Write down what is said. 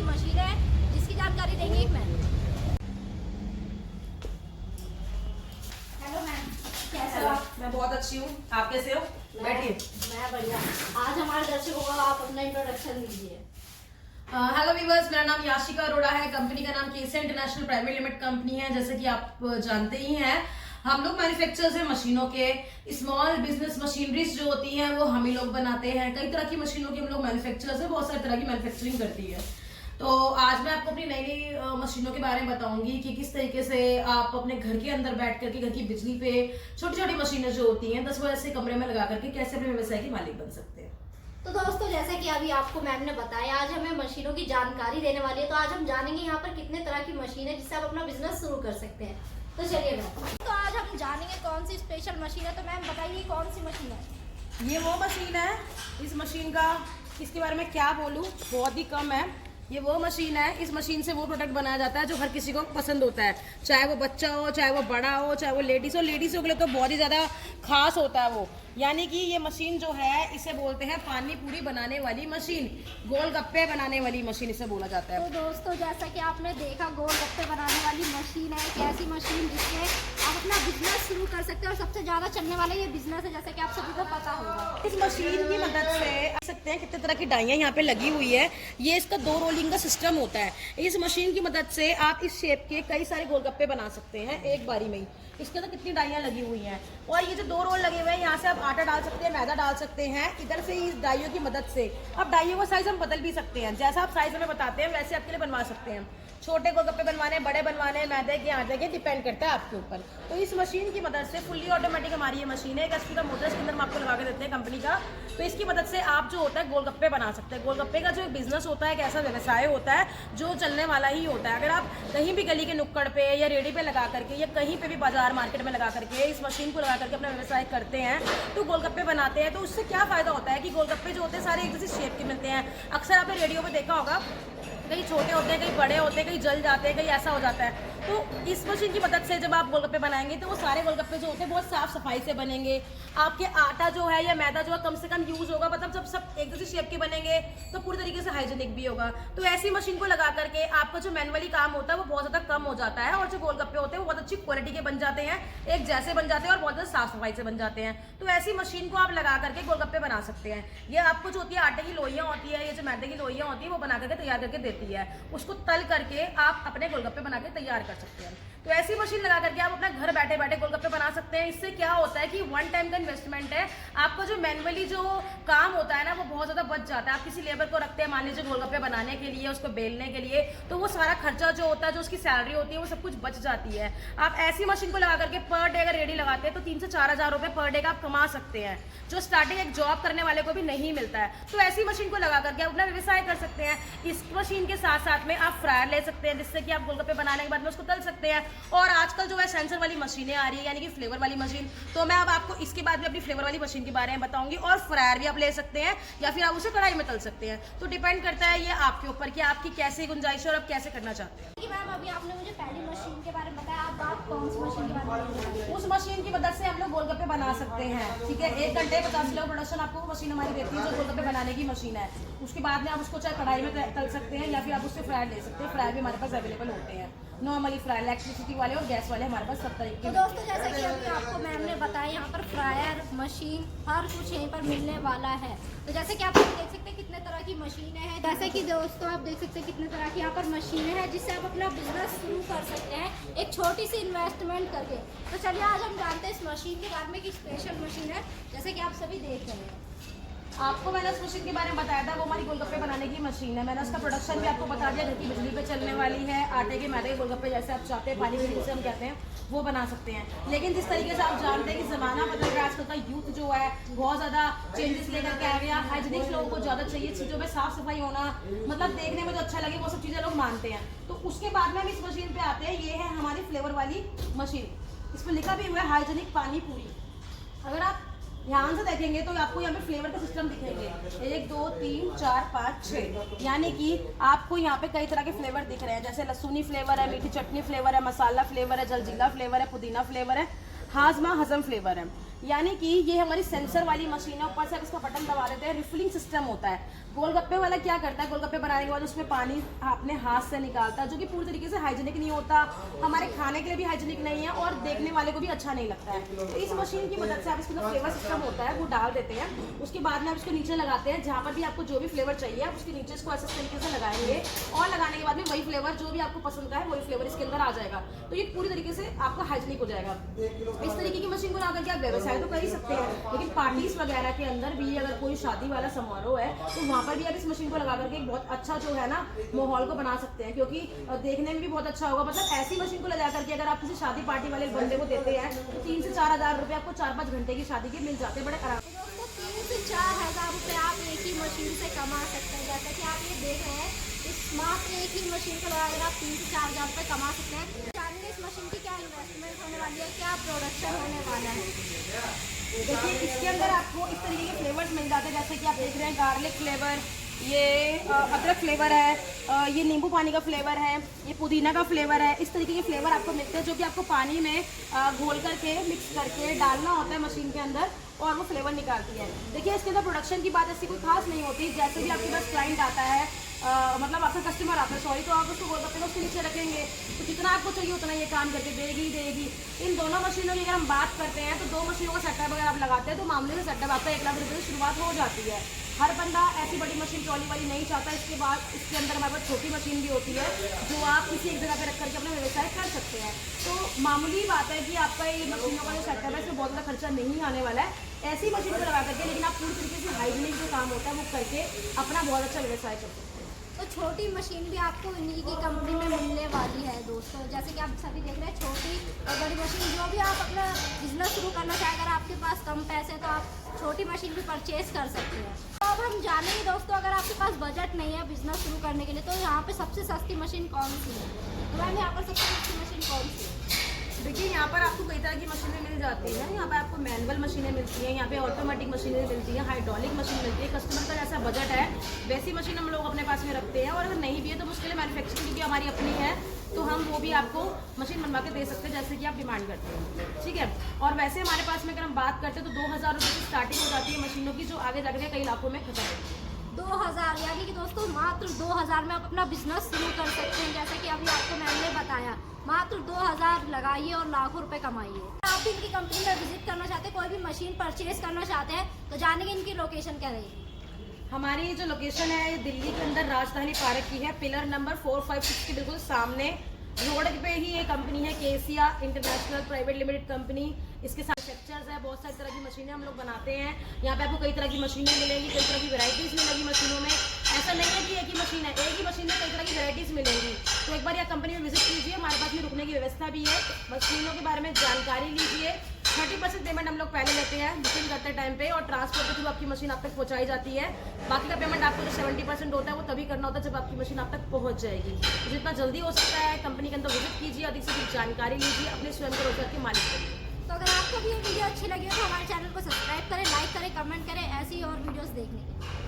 की मशीन है जिसकी जानकारी देंगे एक मैम। हेलो मैम, कैसे हो आप? मैं बहुत अच्छी हूँ, आप कैसे हो? बैठिए। मैं बढ़िया। आज हमारे दर्शकों को आप अपना इंट्रोडक्शन दीजिए। हेलो वीवर्स, मेरा नाम याशिका अरोड़ा है। कंपनी का नाम केसी इंटरनेशनल प्राइवेट लिमिटेड कंपनी है। जैसे कि आप जानते ही हैं, हम लोग मैन्युफैक्चरर्स हैं मशीनों के। स्मॉल बिजनेस मशीनरीज जो होती हैं वो हम ही लोग बनाते हैं। कई तरह की मशीनों के हम लोग मैन्युफैक्चरर्स हैं, बहुत सारी तरह की मैन्युफैक्चरिंग करती है। तो आज मैं आपको अपनी नई नई मशीनों के बारे में बताऊंगी कि किस तरीके से आप अपने घर के अंदर बैठ करके घर की बिजली पे छोटी छोटी मशीनें जो होती हैं 10 बजे से कमरे में लगा करके कैसे अपने व्यवसाय के मालिक बन सकते हैं। तो दोस्तों, जैसे कि अभी आपको मैम ने बताया, आज हमें मशीनों की जानकारी देने वाली है। तो आज हम जानेंगे यहाँ पर कितने तरह की मशीन है जिससे आप अपना बिजनेस शुरू कर सकते हैं। तो चलिए मैम, तो आज हम जानेंगे कौन सी स्पेशल मशीन है। तो मैम बताइए कौन सी मशीन है? ये वो मशीन है। इस मशीन का इसके बारे में क्या बोलूँ, बहुत ही कम है। ये वो मशीन है, इस मशीन से वो प्रोडक्ट बनाया जाता है जो हर किसी को पसंद होता है, चाहे वो बच्चा हो, चाहे वो बड़ा हो, चाहे वो लेडीज हो। लेडीज़ों के लिए तो बहुत ही ज़्यादा खास होता है वो। यानी कि ये मशीन जो है इसे बोलते हैं पानी पूरी बनाने वाली मशीन, गोलगप्पे बनाने वाली मशीन इसे बोला जाता है। तो दोस्तों, जैसा कि आपने देखा, गोलगप्पे बनाने वाली मशीन है। एक ऐसी मशीन जिससे आप अपना बिजनेस शुरू कर सकते हैं और सबसे ज़्यादा चलने वाला ये बिजनेस है, जैसे कि आप सभी को पता होगा। इस मशीन की मदद से देख सकते हैं कितने तरह की डाइयाँ यहाँ पे लगी हुई है। ये इसका 2 रोलिंग का सिस्टम होता है। इस मशीन की मदद से आप इस शेप के कई सारे गोलगप्पे बना सकते हैं एक बारी में ही। इसके अंदर कितनी डाइयाँ लगी हुई हैं, और ये जो 2 रोल लगे हुए हैं, यहाँ से आप आटा डाल सकते हैं, मैदा डाल सकते हैं। इधर से इस डाइयों की मदद से अब डाइयों का साइज हम बदल भी सकते हैं। जैसा आप साइज हमें बताते हैं वैसे आपके लिए बनवा सकते हैं। छोटे गोलगप्पे बनवाने, बड़े बनवाने, मैदे के आटे के, डिपेंड करता है आपके ऊपर। तो इस मशीन की मदद से फुल्ली ऑटोमेटिक हमारी ये मशीन है। एक HP का मोटर इसके अंदर हम आपको लगा के देते हैं कंपनी का। तो इसकी मदद से आप जो होता है गोलगप्पे बना सकते हैं। गोलगप्पे का जो बिजनेस होता है एक ऐसा व्यवसाय होता है जो चलने वाला ही होता है। अगर आप कहीं भी गली के नुक्कड़ पे या रेडी पे लगा करके या कहीं पे भी बाजार मार्केट में लगा करके इस मशीन को लगा करके अपना व्यवसाय करते हैं, तो गोलगप्पे बनाते हैं, तो उससे क्या फायदा होता है कि गोलगप्पे जो होते हैं सारे एक जैसे शेप के मिलते हैं। अक्सर आपने रेडियो पे देखा होगा, कहीं छोटे होते हैं, कहीं बड़े होते हैं, कहीं जल जाते हैं, कहीं ऐसा हो जाता है। तो इस मशीन की मदद से जब आप गोलगप्पे बनाएंगे तो वो सारे गोलगप्पे जो होते हैं बहुत साफ सफाई से बनेंगे। आपके आटा जो है या मैदा जो है कम से कम यूज होगा, मतलब जब सब एक जैसे शेप के बनेंगे तो पूरी तरीके से हाइजीनिक भी होगा। तो ऐसी मशीन को लगा करके आपका जो मैनुअली काम होता है वो बहुत ज़्यादा कम हो जाता है, और जो गोलगप्पे होते हैं वो बहुत अच्छी क्वालिटी के बन जाते हैं, एक जैसे बन जाते हैं और बहुत ज़्यादा साफ सफाई से बन जाते हैं। तो ऐसी मशीन को आप लगा करके गोलगप्पे बना सकते हैं। ये आपको जो होती है आटे की लोइयाँ होती है, ये जो मैदे की लोइयाँ होती है वो बना करके तैयार करके देती है। उसको तल करके आप अपने गोलगप्पे बना के तैयार कर सकते हैं। तो ऐसी मशीन लगा करके आप अपना घर बैठे बैठे गोलगप्पे बना सकते हैं। इससे क्या होता है कि 1 टाइम का इन्वेस्टमेंट है। आपका जो मैनुअली जो काम होता है ना वो बहुत ज़्यादा बच जाता है। आप किसी लेबर को रखते हैं मान लीजिए गोलगप्पे बनाने के लिए, उसको बेलने के लिए, तो वो सारा खर्चा जो होता है, जो उसकी सैलरी होती है, वो सब कुछ बच जाती है। आप ऐसी मशीन को लगा करके पर डे अगर रेडी लगाते हैं तो 3 से 4 हज़ार रुपये पर डे का आप कमा सकते हैं, जो स्टार्टिंग एक जॉब करने वाले को भी नहीं मिलता है। तो ऐसी मशीन को लगा करके आप अपना व्यवसाय कर सकते हैं। इस मशीन के साथ साथ में आप फ्रायर ले सकते हैं, जिससे कि आप गोलगप्पे बनाने के बाद में उसको तल सकते हैं। और आजकल जो है सेंसर वाली मशीनें आ रही है, यानी कि फ्लेवर वाली मशीन। तो मैं अब आपको इसके बाद भी अपनी फ्लेवर वाली मशीन के बारे में बताऊंगी। और फ्रायर भी आप ले सकते हैं या फिर आप उसे कढ़ाई में तल सकते हैं। तो डिपेंड करता है ये आपके ऊपर कि आपकी कैसी गुंजाइश है और आप कैसे करना चाहते हैं। मैम, अभी आपने मुझे पहली मशीन के बारे में बताया, अब आप कौन सी मशीन के बारे में बताइए? उस मशीन की मदद से हम लोग गोलगप्पे बना सकते हैं। ठीक है, 1 घंटे 50 किलो प्रोडक्शन आपको वो मशीन हमारी देती है जो गोलगप्पे बनाने की मशीन है। उसके बाद में आप उसको चाहे कढ़ाई में तल सकते हैं या फिर आप उससे फ्रायर ले सकते हैं। फ्रायर भी हमारे पास अवेलेबल होते हैं, नॉर्मली फ्रायर, इलेक्ट्रिसिटी वाले और गैस वाले, हमारे पास सब तरीके के। तो दोस्तों, जैसा कि अभी आपको मैम ने बताया, यहाँ पर फ्रायर मशीन हर कुछ यहीं पर मिलने वाला है। तो जैसे कि आप देख सकते हैं कितने तरह की मशीनें हैं। जैसे कि दोस्तों आप देख सकते हैं कितने तरह की यहाँ पर मशीनें हैं जिससे आप अपना बिजनेस शुरू कर सकते हैं एक छोटी सी इन्वेस्टमेंट करके। तो चलिए आज हम जानते हैं इस मशीन के बारे में कि स्पेशल मशीन है, जैसे कि आप सभी देख रहे हैं। आपको मैंने उस मशीन के बारे में बताया था, वो हमारी गोलगप्पे बनाने की मशीन है। मैंने उसका प्रोडक्शन भी आपको बता दिया, घर की बिजली पे चलने वाली है। आटे के मैदे के गोलगप्पे जैसे आप चाहते हैं, पानी पूरी जिसे हम कहते हैं, वो बना सकते हैं। लेकिन जिस तरीके से आप जानते हैं कि ज़माना बदल रहा है, आजकल का यूथ जो है बहुत ज़्यादा चेंजेस लेकर के आ गया। हाइजीनिक लोगों को ज़्यादा चाहिए, चीज़ों में साफ सफाई होना, मतलब देखने में जो अच्छा लगे वो सब चीज़ें लोग मानते हैं। तो उसके बाद में हम इस मशीन पर आते हैं। ये है हमारी फ्लेवर वाली मशीन, इस पर लिखा भी हुआ है हाइजीनिक पानी पूरी। अगर आप ध्यान से देखेंगे तो आपको यहाँ पे फ्लेवर का सिस्टम दिखेंगे, 1 2 3 4 5 6, यानी कि आपको यहाँ पे कई तरह के फ्लेवर दिख रहे हैं। जैसे लहसुनी फ्लेवर है, मीठी चटनी फ्लेवर है, मसाला फ्लेवर है, जलजीरा फ्लेवर है, पुदीना फ्लेवर है, हाजमा हजम फ्लेवर है। यानी कि ये हमारी सेंसर वाली मशीन है। ऊपर से आप इसका बटन दबा देते हैं, रिफिलिंग सिस्टम होता है। गोलगप्पे वाला क्या करता है, गोलगप्पे बनाने के बाद उसमें पानी अपने हाथ से निकालता है, जो कि पूरी तरीके से हाइजीनिक नहीं होता, हमारे खाने के लिए भी हाइजीनिक नहीं है और देखने वाले को भी अच्छा नहीं लगता है। तो इस मशीन की मदद से आप इसके अंदर फ्लेवर सिस्टम होता है वो डाल देते हैं, उसके बाद में आप इसको नीचे लगाते हैं। जहाँ पर भी आपको जो भी फ्लेवर चाहिए आप उसके नीचे इसको ऐसे तरीके से लगाएंगे और लगाने के बाद में वही फ्लेवर जो भी आपको पसंद का है वही फ्लेवर इसके अंदर आ जाएगा। तो ये पूरी तरीके से आपका हाइजीनिक हो जाएगा। इस तरीके की मशीन को ला करके आप व्यवसाय तो कर ही सकते हैं, लेकिन पार्टीज वगैरह के अंदर भी अगर कोई शादी वाला समारोह है तो वहाँ पर भी आप इस मशीन को लगा करके एक बहुत अच्छा जो है ना माहौल को बना सकते हैं, क्योंकि देखने में भी बहुत अच्छा होगा। मतलब ऐसी मशीन को लगा करके अगर आप किसी शादी पार्टी वाले बंदे को देते हैं तो 3 से 4 हज़ार रुपये आपको 4-5 घंटे की शादी के मिल जाते हैं बड़े आराम। दोस्तों 3 से 4 हज़ार रुपये आप एक ही मशीन से कमा सकते हैं। जैसा कि आप ये देख रहे हैं, इस मात्र एक ही मशीन को लगाकर आप 3 से 4 हज़ार रुपये कमा सकते हैं। जानिए इस मशीन की क्या इन्वेस्टमेंट होने वाली है, क्या प्रोडक्शन होने वाला है। देखिए इसके अंदर आपको इस तरीके के फ्लेवर्स मिल जाते हैं, जैसे कि आप देख रहे हैं गार्लिक फ्लेवर, ये अदरक फ्लेवर है, ये नींबू पानी का फ्लेवर है, ये पुदीना का फ्लेवर है। इस तरीके के फ्लेवर आपको मिलते हैं जो कि आपको पानी में घोल करके मिक्स करके डालना होता है मशीन के अंदर और वो फ्लेवर निकालती है। देखिए इसके अंदर प्रोडक्शन की बात ऐसी कोई खास नहीं होती। जैसे भी आपके पास क्लाइंट आता है, मतलब आपका कस्टमर आता है सॉरी, तो आप उसको गोलगप्पे को उसके नीचे रखेंगे तो जितना आपको चाहिए उतना ये काम करके देगी। इन दोनों मशीनों की अगर हम बात करते हैं तो 2 मशीनों का सेटअप अगर आप लगाते हैं तो मामले से सेटअप आपका 1 लाख रुपये से शुरुआत हो जाती है। हर बंदा ऐसी बड़ी मशीन ट्रॉली वाली नहीं चाहता। इसके बाद इसके अंदर हमारे पास छोटी मशीन भी होती है जो आप किसी एक जगह पे रख करके अपना व्यवसाय कर सकते हैं। तो मामूली बात है कि आपका ये मशीनों का जो सेटअप है इसमें बहुत ज़्यादा खर्चा नहीं आने वाला है। ऐसी मशीन को लगा करके, लेकिन आप पूरी तरीके से हाइजीनिक जो काम होता है वो करके अपना बहुत अच्छा व्यवसाय कर सकते हैं। तो छोटी मशीन भी आपको इन्हीं की कंपनी में मिलने वाली है दोस्तों। जैसे कि आप सभी देख रहे हैं, छोटी और बड़ी मशीन जो भी आप अपना बिजनेस शुरू करना चाहें, अगर आपके पास कम पैसे तो आप छोटी मशीन भी परचेज कर सकते हैं। तो अब हम जानेंगे दोस्तों, अगर आपके पास बजट नहीं है बिजनेस शुरू करने के लिए तो यहाँ पे सबसे सस्ती मशीन कौन सी है? तो मैम यहाँ पर सबसे सस्ती मशीन कौन सी है? देखिए यहाँ पर आपको कई तरह की मशीनें मिल जाती हैं। यहाँ पर आपको मैनुअल मशीनें मिलती हैं, यहाँ पे ऑटोमेटिक मशीनें मिलती हैं, हाइड्रोलिक मशीन मिलती है। कस्टमर का जैसा बजट है वैसी मशीन हम लोग अपने पास में रखते हैं, और अगर नहीं भी है तो उसके लिए मैन्युफैक्चरिंग की हमारी अपनी है तो हम वो भी आपको मशीन बनवा के दे सकते हैं जैसे कि आप डिमांड करते हैं, ठीक है। और वैसे हमारे पास में अगर हम बात करते हैं तो 2000 रुपये की स्टार्टिंग हो जाती है मशीनों की, जो आगे जाकर कई लाखों में खत्म होती है। 2000, यानी कि दोस्तों मात्र 2000 में आप अपना बिजनेस शुरू कर सकते हैं। जैसे कि अभी आपको मैंने बताया, मात्र 2000 लगाइए और लाखों रुपए कमाइए। आप भी इनकी कंपनी में विजिट करना चाहते हैं, कोई भी मशीन परचेज करना चाहते हैं तो जानेंगे इनकी लोकेशन क्या रहेगी। हमारी जो लोकेशन है ये दिल्ली के अंदर राजधानी पार्क की है, पिलर नंबर 456 के बिल्कुल सामने रोड पे ही ये कंपनी है, केसिया इंटरनेशनल प्राइवेट लिमिटेड कंपनी। इसके साथ स्ट्रक्चर्स है, बहुत सारी तरह की मशीनें हम लोग बनाते हैं। यहाँ पे आपको कई तरह की मशीनें मिलेंगी, कई तरह की वैरायटीज़ मिलेंगी मशीनों में। ऐसा नहीं है कि एक ही मशीन है, एक ही मशीन में कई तरह की वैरायटीज़ मिलेंगी। तो एक बार यहाँ कंपनी में विजिट कीजिए, हमारे पास में रुकने की व्यवस्था भी है। मशीनों के बारे में जानकारी लीजिए। 30% पेमेंट हम लोग पहले लेते हैं बुकिंग करते टाइम पे, और ट्रांसपोर्ट के थ्रू आपकी मशीन आप तक पहुँचाई जाती है। बाकी का पेमेंट आपको जो 70% होता है वो तभी करना होता है जब आपकी मशीन आप तक पहुँच जाएगी। तो जितना जल्दी हो सकता है कंपनी के अंदर विजिट कीजिए, अधिक से अधिक जानकारी लीजिए, अपने स्वयं के रोजगार के मालिक बनिए। तो अगर आपको भी ये वीडियो अच्छी लगी हो तो हमारे चैनल को सब्सक्राइब करें, लाइक करें, कमेंट करें ऐसी और वीडियोस देखने के लिए।